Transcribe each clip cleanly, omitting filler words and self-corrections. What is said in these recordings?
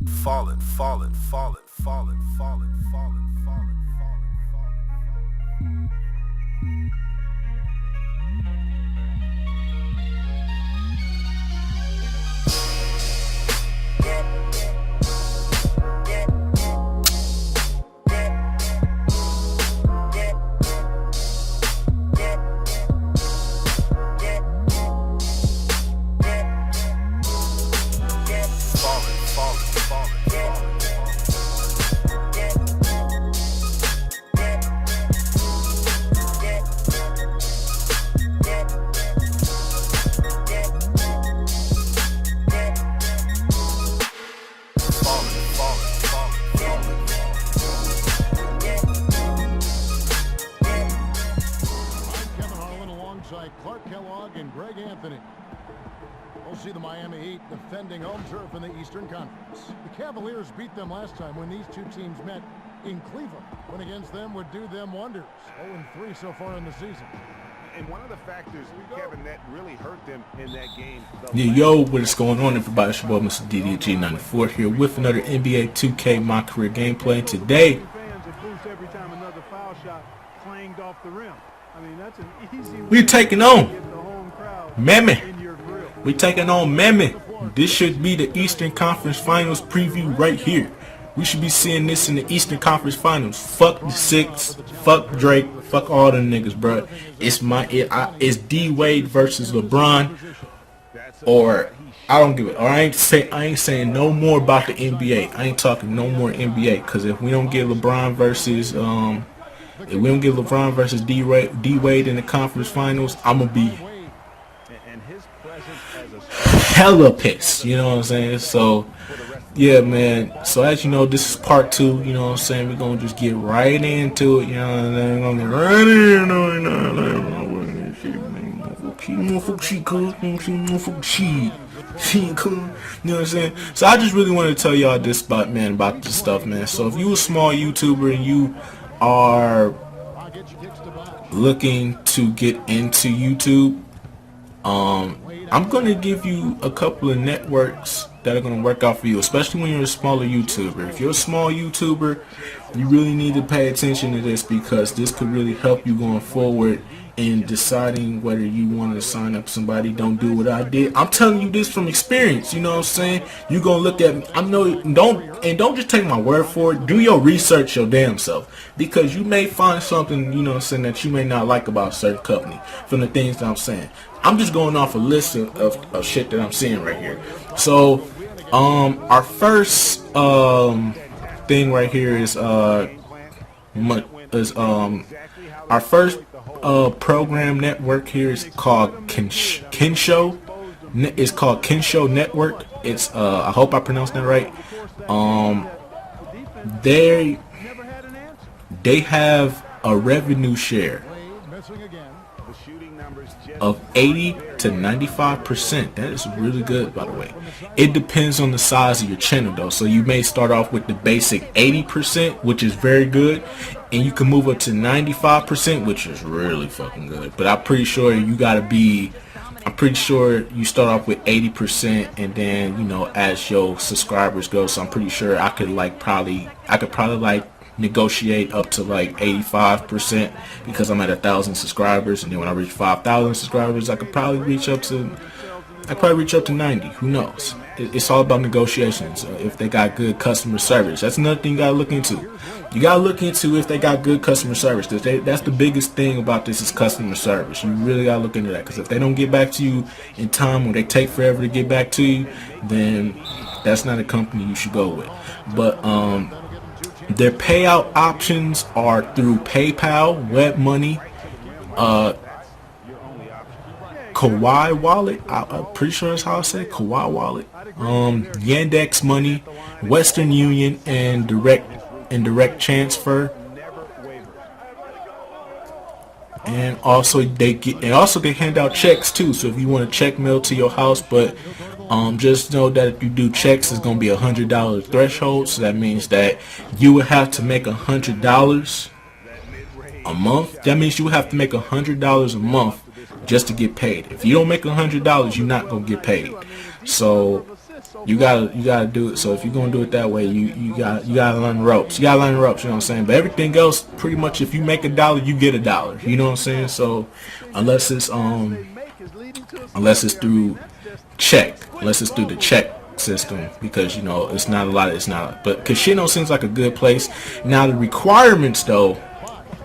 falling, falling, falling, falling, falling, falling, falling, falling. We'll see the Miami Heat defending home turf in the Eastern Conference. The Cavaliers beat them last time when these two teams met in Cleveland. Win against them would do them wonders. 0-3 so far in the season. And one of the factors, Kevin, that really hurt them in that game. Yo, what is going on, everybody? It's your boy, Mr. DDG94 here with another NBA 2K My Career gameplay. Today, we're taking on Miami. We taking on Miami. This should be the Eastern Conference Finals preview right here. We should be seeing this in the Eastern Conference Finals. Fuck the Six. Fuck Drake. Fuck all them niggas, bro. It's D Wade versus LeBron. Or I don't give it. Or I ain't saying no more about the NBA. I ain't talking no more NBA. Cause if we don't get LeBron versus D Wade in the conference finals, I'ma be hella pissed, you know what I'm saying? So yeah, man, so as you know, this is part 2, you know what I'm saying? We're gonna just get right into it, you know what I'm saying? We're gonna get right into it. You know what I'm saying? So I just really want to tell y'all this about this stuff, man. So if you a small YouTuber and you are looking to get into YouTube, I'm going to give you a couple of networks that are going to work out for you, especially when you're a smaller YouTuber. If you're a small YouTuber, you really need to pay attention to this because this could really help you going forward in deciding whether you want to sign up somebody. Don't do what I did. I'm telling you this from experience, you know what I'm saying? You're going to look at, don't just take my word for it. Do your research your damn self because you may find something, you know what I'm saying, that you may not like about a certain company from the things that I'm saying. I'm just going off a list of shit that I'm seeing right here. So, our first thing right here is our first program network here is called Kensho. It's called Kensho Network. It's I hope I pronounced that right. They have a revenue share of 80 to 95%. That is really good, by the way. It depends on the size of your channel though, so you may start off with the basic 80%, which is very good, and you can move up to 95%, which is really fucking good. But I'm pretty sure you start off with 80%, and then, you know, as your subscribers go, so I'm pretty sure I could probably negotiate up to like 85% because I'm at 1,000 subscribers, and then when I reach 5,000 subscribers, I could probably reach up to 90. Who knows? It's all about negotiations. If they got good customer service, that's another thing you gotta look into. You gotta look into if they got good customer service. That's the biggest thing about this is customer service. You really gotta look into that because if they don't get back to you in time or they take forever to get back to you, then that's not a company you should go with. But their payout options are through PayPal, WebMoney, Kawhi Wallet. I'm pretty sure that's how I say it, Kawhi Wallet. Yandex Money, Western Union, and direct transfer. And also they hand out checks too. So if you want a check mail to your house, but just know that if you do checks, it's gonna be $100 threshold. So that means that you would have to make $100 a month. That means you would have to make $100 a month just to get paid. If you don't make $100, you're not gonna get paid. So You gotta do it. So if you're gonna do it that way, you gotta learn the ropes. You gotta learn the ropes. You know what I'm saying? But everything else, pretty much, if you make $1, you get $1. You know what I'm saying? So unless it's through the check system, because you know it's not a lot. It's not. But Casino seems like a good place. Now the requirements though,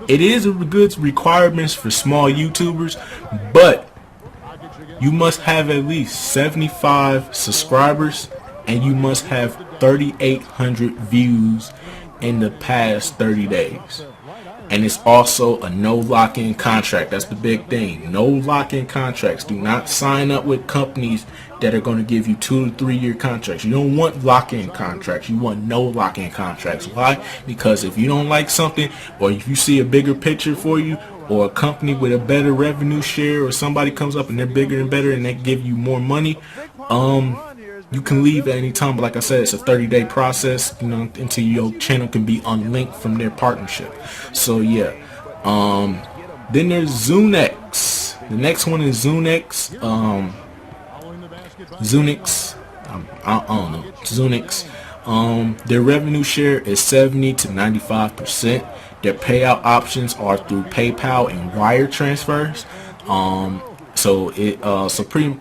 it is a good requirements for small YouTubers, but you must have at least 75 subscribers and you must have 3,800 views in the past 30 days. And it's also a no lock-in contract. That's the big thing. No lock-in contracts. Do not sign up with companies that are going to give you 2 to 3 year contracts. You don't want lock-in contracts. You want no lock-in contracts. Why? Because if you don't like something, or if you see a bigger picture for you, or a company with a better revenue share, or somebody comes up and they're bigger and better and they give you more money, you can leave at any time. But like I said, it's a 30-day process, you know, until your channel can be unlinked from their partnership. So yeah. Then there's Zunex. The next one is Zunex. I don't know. Zunex. Their revenue share is 70 to 95%. Their payout options are through PayPal and wire transfers.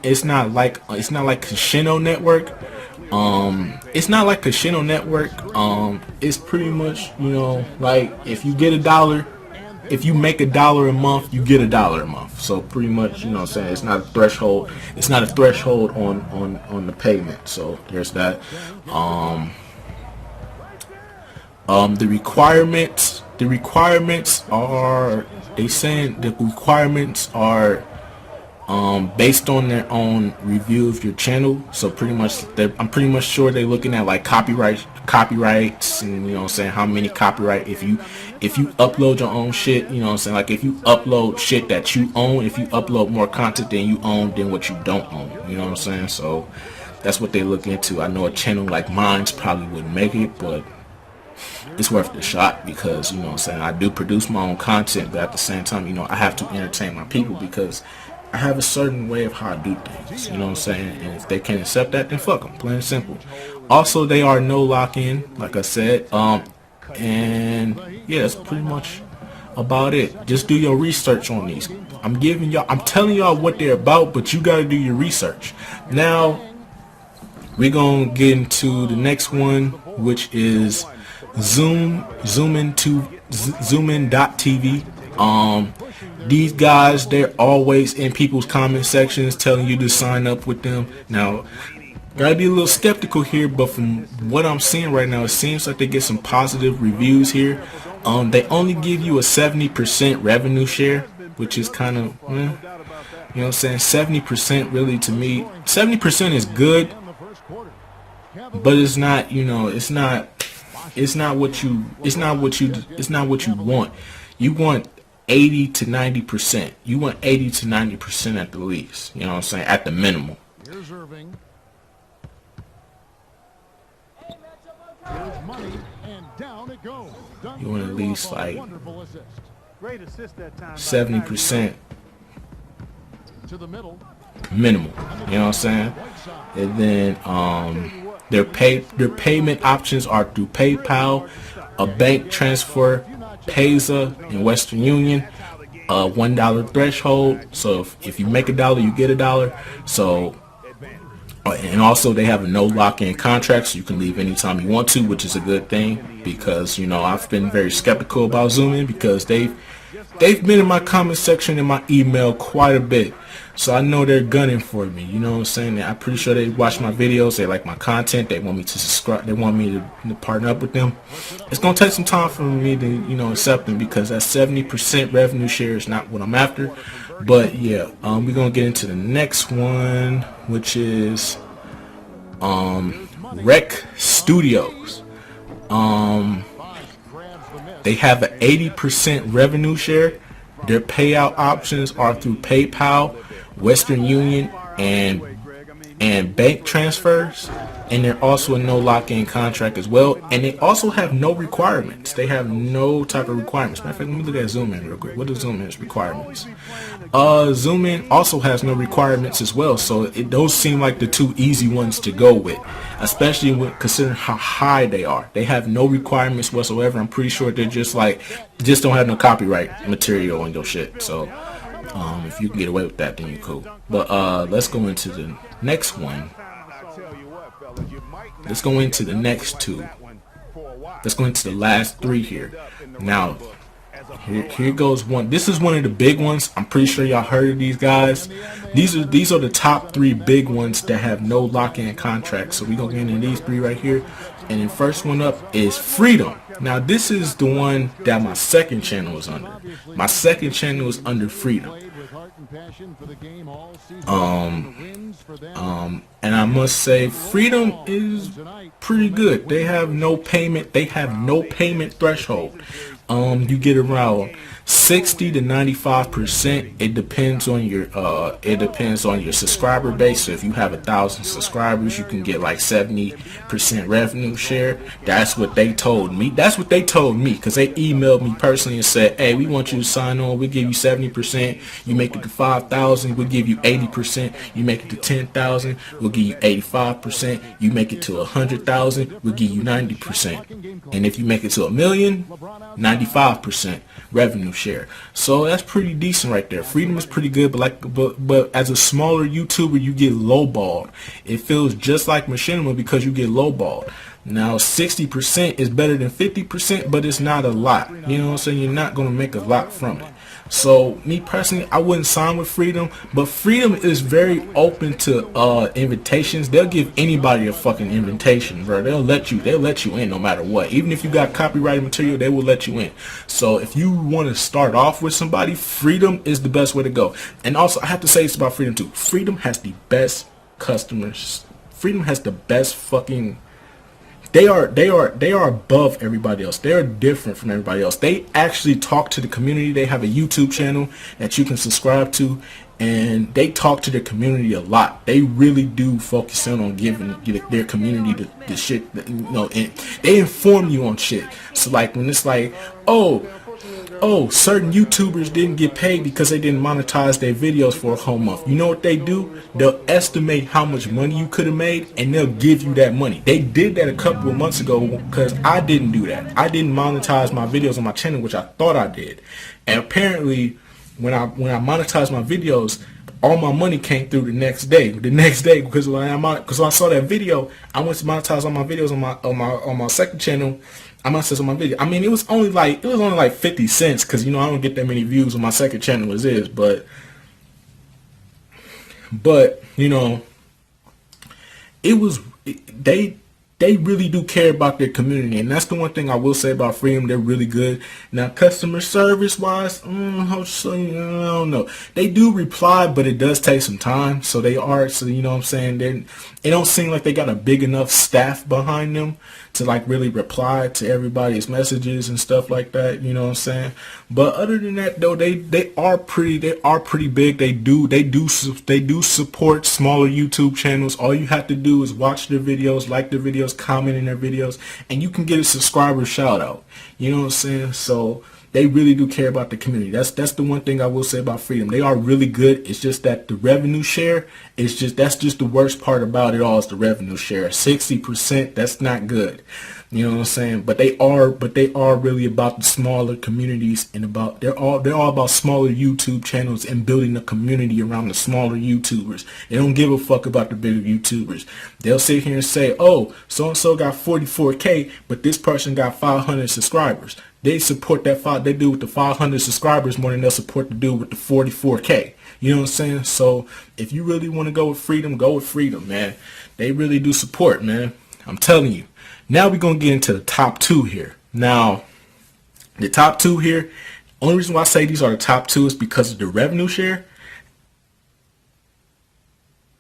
It's not like Casino Network. It's pretty much, you know, like if you get $1, if you make $1 a month, you get $1 a month. So pretty much, you know what I'm saying, it's not a threshold. It's not a threshold on the payment. So there's that. The requirements are, they saying the requirements are based on their own review of your channel. So pretty much, I'm pretty much sure they're looking at like copyrights, and you know what I'm saying, how many copyright, if you upload your own shit, you know what I'm saying, like if you upload shit that you own, if you upload more content than you own than what you don't own, you know what I'm saying. So that's what they look into. I know a channel like mine's probably wouldn't make it, but it's worth the shot, because you know what I'm saying, I do produce my own content, but at the same time, you know, I have to entertain my people, because I have a certain way of how I do things, you know what I'm saying, and if they can't accept that, then fuck them, plain and simple. Also, they are no lock-in, like I said, and yeah, that's pretty much about it. Just do your research on these. I'm telling y'all what they're about, but you gotta do your research. Now, we're gonna get into the next one, which is Zoomin.tv. These guys, they're always in people's comment sections telling you to sign up with them. Now, gotta be a little skeptical here, but from what I'm seeing right now, it seems like they get some positive reviews here. They only give you a 70% revenue share, which is kind of, you know what I'm saying, 70% really, to me, 70% is good, but it's not, you know, it's not what you want. You want 80 to 90%. You want 80 to 90% at the least. You know what I'm saying? At the minimum. Here's Irving. Here's money, and down it goes. You want at least like Great assist that time. 70% to the middle. minimum. You know what I'm saying? And then their payment options are through PayPal, a bank transfer, Payza, and Western Union. $1 threshold. So if you make $1, you get $1. So and also they have a no lock-in contract, so you can leave anytime you want to, which is a good thing, because you know I've been very skeptical about Zoomin, because they've been in my comment section in my email quite a bit, so I know they're gunning for me. You know what I'm saying? I'm pretty sure they watch my videos, they like my content, they want me to subscribe, they want me to partner up with them. It's gonna take some time for me to, you know, accept them, because that 70% revenue share is not what I'm after. But yeah, we're gonna get into the next one, which is Rec Studios. They have an 80% revenue share. Their payout options are through PayPal, Western Union, and bank transfers. and they're also a no lock-in contract as well, and they also have no requirements. They have no type of requirements. Matter of fact, let me look at Zoom In real quick. What is Zoom In's requirements? Zoom In also has no requirements as well, so those seem like the two easy ones to go with, especially when considering how high they are. They have no requirements whatsoever. I'm pretty sure they're just don't have no copyright material on your shit. So if you can get away with that, then you're cool. But let's go into the next one. Let's go into the next two. Let's go into the last three here. Now, here goes one. This is one of the big ones. I'm pretty sure y'all heard of these guys. These are the top three big ones that have no lock-in contracts. So we're gonna get into these three right here. And the first one up is Freedom. Now this is the one that my second channel is under. My second channel is under Freedom. And I must say Freedom is pretty good. They have no payment. They have no payment threshold. You get around 60 to 95%. It depends on your subscriber base. So if you have 1,000 subscribers, you can get like 70% revenue share. That's what they told me. That's what they told me, because they emailed me personally and said, hey, we want you to sign on. We'll give you 70%. You make it to 5,000, we'll give you 80%. You make it to 10,000, we'll give you 85%. You make it to 100,000, we'll give you 90%. And if you make it to 1,000,000, 95% revenue share. So that's pretty decent right there. Freedom is pretty good, but as a smaller YouTuber, you get lowballed. It feels just like machinima because you get lowballed. Now 60% is better than 50%, but it's not a lot. You know what I'm saying? You're not going to make a lot from it. So me personally, I wouldn't sign with Freedom, but Freedom is very open to invitations. They'll give anybody a fucking invitation, bro. They'll let you in no matter what. Even if you got copyrighted material, they will let you in. So if you want to start off with somebody, Freedom is the best way to go. And also, I have to say this about Freedom too. Freedom has the best customers. Freedom has the best fucking. They are above everybody else. They are different from everybody else. They actually talk to the community. They have a YouTube channel that you can subscribe to, and they talk to their community a lot. They really do focus in on giving their community the shit, and they inform you on shit. So like when it's like, oh, certain YouTubers didn't get paid because they didn't monetize their videos for a whole month. You know what they do? They'll estimate how much money you could have made, and they'll give you that money. They did that a couple of months ago because I didn't do that. I didn't monetize my videos on my channel, which I thought I did. And apparently, when I monetized my videos, all my money came through the next day. Because when I saw that video, I went to monetize all my videos on my second channel. I must say on my video. I mean, it was only like 50 cents because I don't get that many views on my second channel as is, but it was they really do care about their community, and that's the one thing I will say about Freedom. They're really good. Now, customer service wise, I don't know. They do reply, but it does take some time. So you know what I'm saying? It don't seem like they got a big enough staff behind them to like really reply to everybody's messages and stuff like that. You know what I'm saying? But other than that, though, they are pretty big. They do support smaller YouTube channels. All you have to do is watch their videos, like their videos, comment in their videos, and you can get a subscriber shout out. You know what I'm saying? So they really do care about the community. That's the one thing I will say about Freedom. They are really good. It's just that the revenue share that's just the worst part about it all is the revenue share. 60%, that's not good. You know what I'm saying? But they are really about the smaller communities, and they're all about smaller YouTube channels and building a community around the smaller YouTubers. They don't give a fuck about the bigger YouTubers. They'll sit here and say, oh, so and so got 44K, but this person got 500 subscribers. They support they do with the 500 subscribers more than they'll support the dude with the 44K. You know what I'm saying? So if you really want to go with Freedom, man. They really do support, man. I'm telling you. Now we're going to get into the top two here. Now, the top two here, only reason why I say these are the top two is because of the revenue share.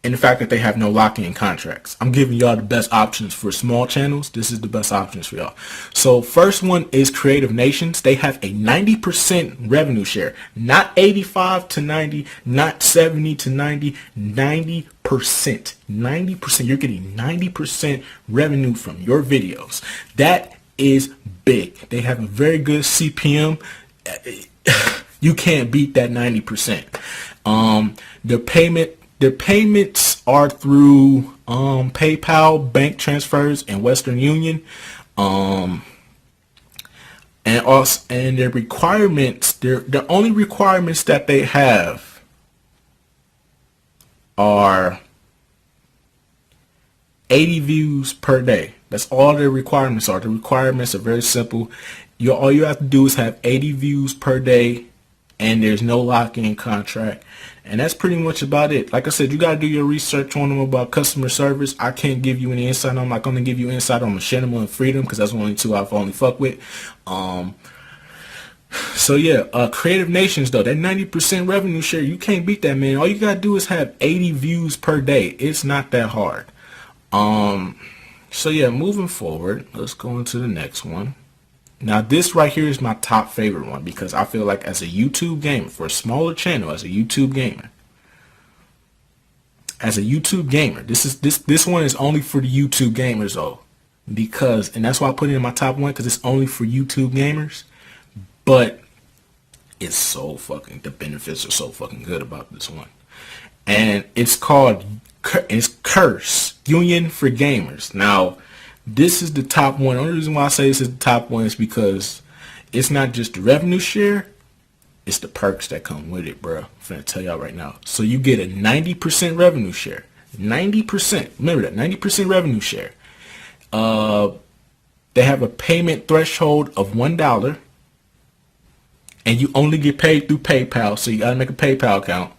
and the fact that they have no lock-in contracts. I'm giving y'all the best options for small channels. This is the best options for y'all. So first one is Creative Nations. They have a 90% revenue share, not 85 to 90, not 70 to 90, 90%. 90%. You're getting 90% revenue from your videos. That is big. They have a very good CPM. You can't beat that 90%. Their payments are through PayPal, bank transfers, and Western Union. And their requirements, the only requirements that they have are 80 views per day. That's all their requirements are. The requirements are very simple. All you have to do is have 80 views per day, and there's no lock-in contract. And that's pretty much about it. Like I said, you got to do your research on them about customer service. I can't give you any insight. I'm not going to give you insight on Machinima and Freedom because that's the only two I've only fucked with. So yeah, Creative Nations though, that 90% revenue share, you can't beat that, man. All you got to do is have 80 views per day. It's not that hard. So yeah, moving forward, let's go into the next one. Now this right here is my top favorite one because I feel like as a YouTube gamer, for a smaller channel, as a YouTube gamer, this one is only for the YouTube gamers though, and that's why I put it in my top one, because it's only for YouTube gamers. But it's so fucking, the benefits are so fucking good about this one, and it's Curse Union for Gamers. Now this is the top one. The only reason why I say this is the top one is because it's not just the revenue share, it's the perks that come with it, bro. I'm finna tell y'all right now. So you get a 90% revenue share. 90%. Remember that, 90% revenue share. They have a payment threshold of $1, and you only get paid through PayPal. So you gotta make a PayPal account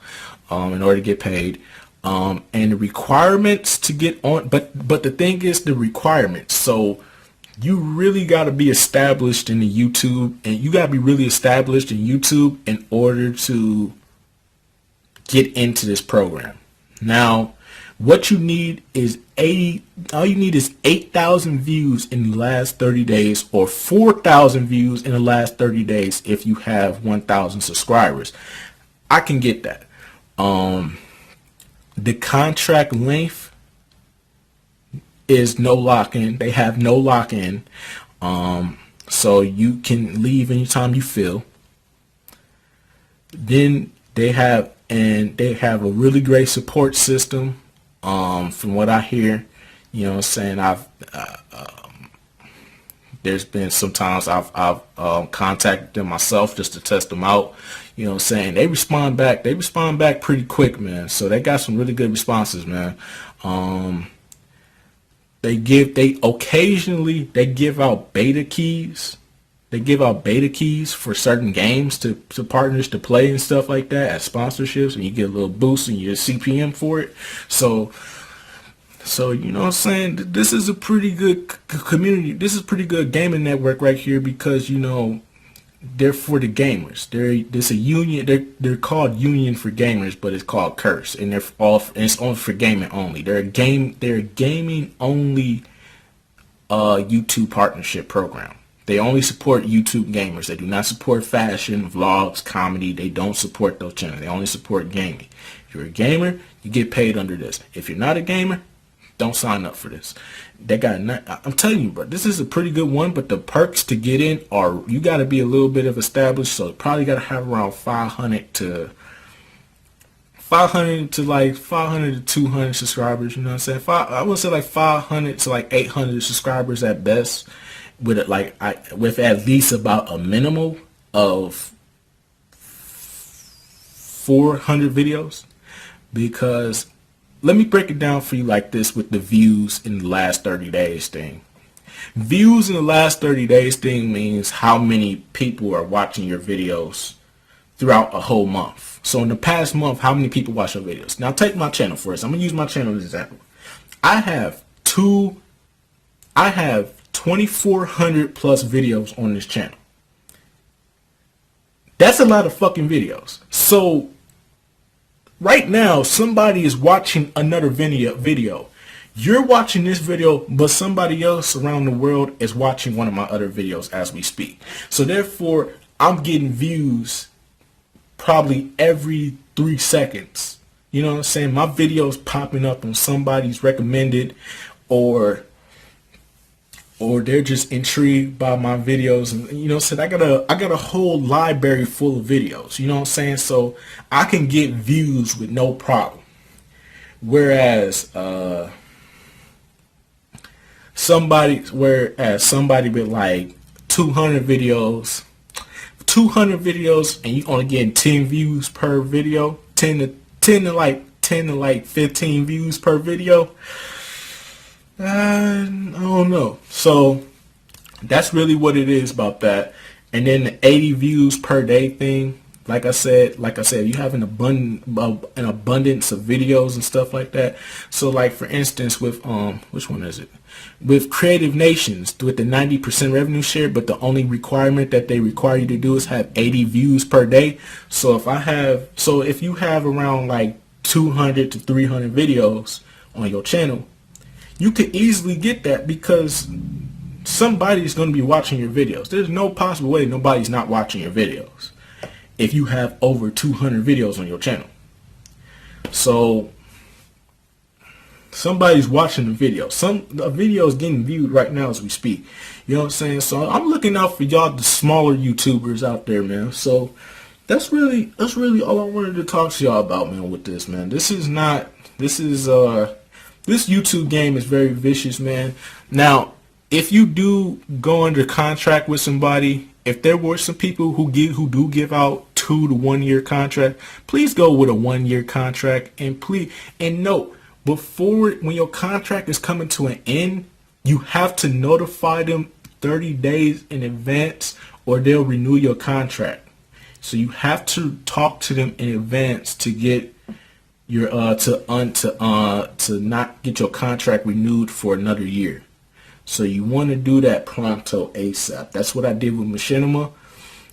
in order to get paid. And the requirements to get on, but the thing is the requirements. So you really got to be established in the YouTube, and you got to be really established in YouTube in order to get into this program. Now, what you need is all you need is 8,000 views in the last 30 days or 4,000 views in the last 30 days if you have 1,000 subscribers. I can get that. The contract length is no lock-in. They have no lock-in. So you can leave anytime you feel. Then they have a really great support system. From what I hear, you know what I'm saying, there's been sometimes I've contacted them myself just to test them out. You know what I'm saying? They respond back pretty quick, man. So they got some really good responses, man. They occasionally give out beta keys. They give out beta keys for certain games to partners to play and stuff like that as sponsorships, and you get a little boost in your CPM for it. So you know what I'm saying? This is a pretty good community. This is a pretty good gaming network right here because, you know, they're for the gamers. There's a union. They're called Union for Gamers, but it's called Curse, and it's only for gaming only. They're a gaming only YouTube partnership program. They only support YouTube gamers. They do not support fashion, vlogs, comedy. They don't support those channels. They only support gaming. If you're a gamer, you get paid under this. If you're not a gamer, don't sign up for this. I'm telling you, bro, this is a pretty good one, but the perks to get in are, you got to be a little bit of established, so you probably got to have around 500 to 200 subscribers, you know what I'm saying? I would say like 500 to like 800 subscribers at best, with at least about a minimum of 400 videos, because let me break it down for you like this with the views in the last 30 days thing. Views in the last 30 days thing means how many people are watching your videos throughout a whole month. So in the past month, how many people watch your videos? Now take my channel first. I'm going to use my channel as an example. I have 2,400 plus videos on this channel. That's a lot of fucking videos. So right now, somebody is watching another video. You're watching this video, but somebody else around the world is watching one of my other videos as we speak. So therefore, I'm getting views probably every 3 seconds. You know what I'm saying? My video's popping up on somebody's recommended, or they're just intrigued by my videos, and you know what I'm saying, I got a whole library full of videos, you know what I'm saying? So I can get views with no problem. Whereas somebody with like 200 videos, and you only getting 10 views per video, 10 to 15 views per video. I don't know. So that's really what it is about that. And then the 80 views per day thing, like I said, you have an abundance of videos and stuff like that. So like for instance with which one is it? With Creative Nations, with the 90% revenue share, but the only requirement that they require you to do is have 80 views per day. So if you have around like 200 to 300 videos on your channel, you could easily get that because somebody's going to be watching your videos. There's no possible way nobody's not watching your videos if you have over 200 videos on your channel. So somebody's watching the video. A video is getting viewed right now as we speak. You know what I'm saying? So I'm looking out for y'all, the smaller YouTubers out there, man. So that's really all I wanted to talk to y'all about, man, with this, man. This YouTube game is very vicious, man. Now, if you do go under contract with somebody, if there were some people who do give out 2 to 1 year contract, please go with a 1 year contract. And note, when your contract is coming to an end, you have to notify them 30 days in advance or they'll renew your contract. So you have to talk to them in advance to get your to not get your contract renewed for another year. So you want to do that pronto ASAP. That's what I did with Machinima.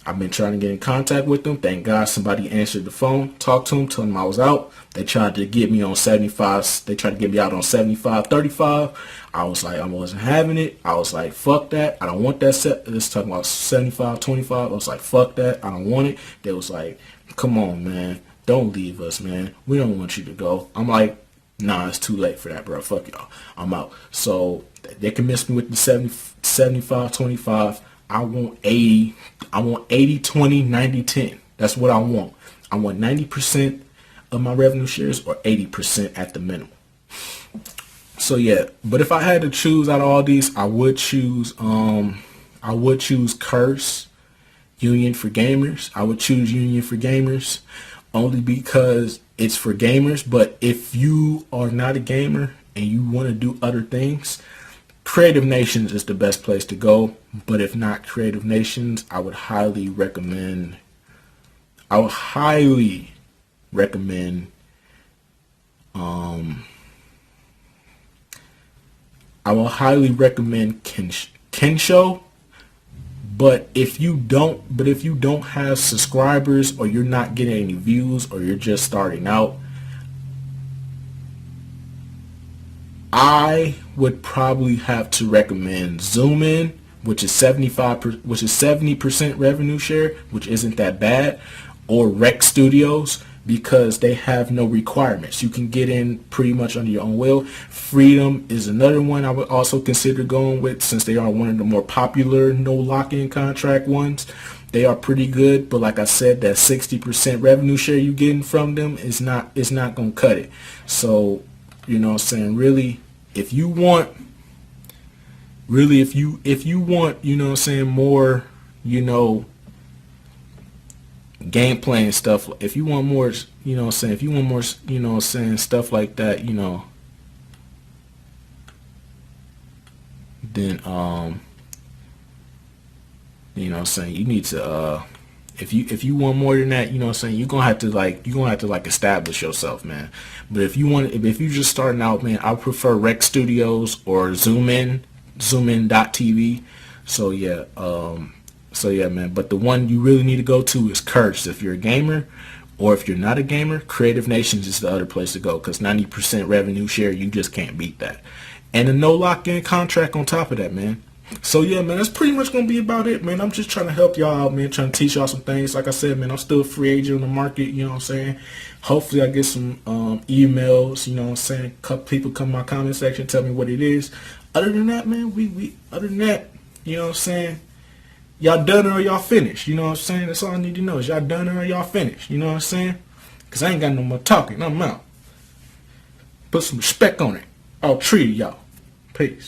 I've been trying to get in contact with them. Thank God somebody answered the phone, talked to them, told them I was out. They tried to get me on 75. They tried to get me out on 75.35. I was like, I wasn't having it. I was like, fuck that. I don't want that set. Let's talk about 75.25. I was like, fuck that. I don't want it. They was like, come on, man. Don't leave us, man. We don't want you to go. I'm like, nah, it's too late for that, bro. Fuck y'all. I'm out. So they can miss me with the 75.25. I want 80. I want 80, 20, 90, 10. That's what I want. I want 90% of my revenue shares or 80% at the minimum. So yeah, but if I had to choose out of all these, I would choose Curse, Union for Gamers. I would choose Union for Gamers only because it's for gamers. But if you are not a gamer and you want to do other things, Creative Nations is the best place to go. But if not Creative Nations, I would highly recommend Kensho. But if you don't have subscribers, or you're not getting any views, or you're just starting out, I would probably have to recommend Zoom In, which is 70% revenue share, which isn't that bad, or Rec Studios, because they have no requirements. You can get in pretty much under your own will. Freedom is another one I would also consider going with, since they are one of the more popular no lock-in contract ones. They are pretty good, but like I said, that 60% revenue share you getting from them is not gonna cut it. So, you know what I'm saying, really, if you want, you know what I'm saying, more, you know, gameplay and stuff, if you want more, you know what I'm saying, if you want more, you know what I'm saying, stuff like that, you know, then you know what I'm saying, you need to if you want more than that, you know what I'm saying, you're gonna have to establish yourself, man. But if you're just starting out, man, I prefer Rec Studios or zoomin.tv. So yeah, man. But the one you really need to go to is Curse if you're a gamer, Or if you're not a gamer, Creative Nations is the other place to go, because 90% revenue share, you just can't beat that. And a no lock-in contract on top of that, man. So yeah, man, that's pretty much gonna be about it, man. I'm just trying to help y'all out, man, trying to teach y'all some things. Like I said, man, I'm still a free agent on the market, you know what I'm saying? Hopefully I get some emails, you know what I'm saying? A couple people come in my comment section, tell me what it is. Other than that, man, other than that, you know what I'm saying? Y'all done or y'all finished, you know what I'm saying? That's all I need to know is y'all done or y'all finished, you know what I'm saying? Because I ain't got no more talking, I'm out. Put some respect on it. I'll treat y'all. Peace.